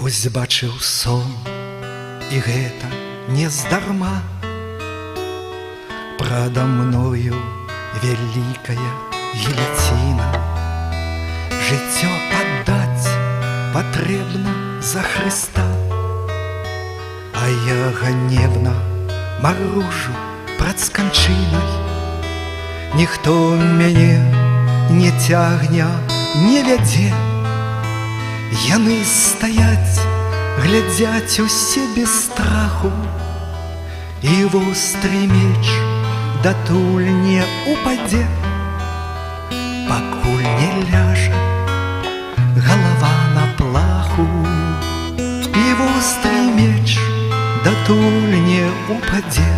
Вось бачыў сон, і гэта не здарма. Прада мною вялікая гільяціна. Жыццё аддаць патрэбна за Хрыста, а я ганебна маружу прад сканчынай. Ніхто мяне не цягне, не вядзе. Яны стаяць, глядзяць усе без страху, і востры меч датуль не упадзе, пакуль не ляжа галава на плаху. І востры меч датуль не упадзе,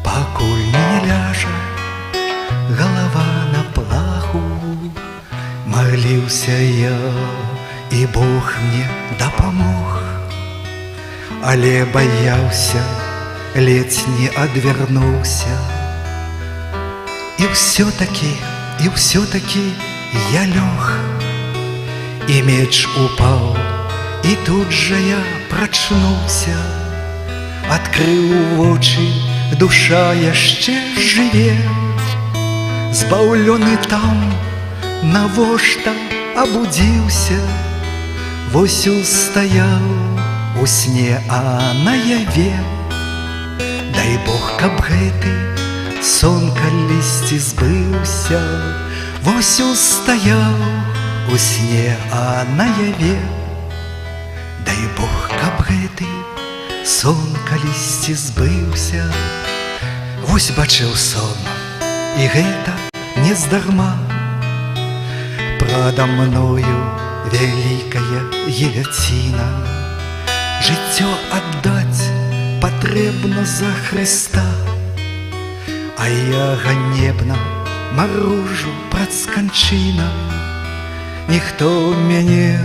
пакуль не ляжа галава на плаху. Маліўся я, і Бог мне дапамог, але баяўся, ледзь не адвярнуўся. І ўсё-такі я лёг, і меч упаў, і тут жа я прачнуўся. Адкрыў вочы, душа яшчэ жыве. Збаўлёны там, навошта абудзіўся. Вось устаяў у сне, а наяве. Дай Бог, каб гэты сон калісьці збыўся. Вось устаяў у сне, а наяве. Дай Бог, каб гэты сон калісьці збыўся. Вось бачыў сон, і гэта не здарма. Прада мною вялікая гільяціна. Жыццё аддаць патрэбна за Хрыста, а я ганебна маружу прад сканчынай. Ніхто мяне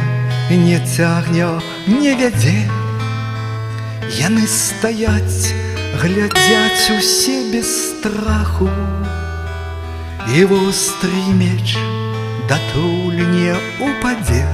не цягне, не вядзе. Яны стаяць, глядзяць усе без страху, і востры меч датуль не упадзе.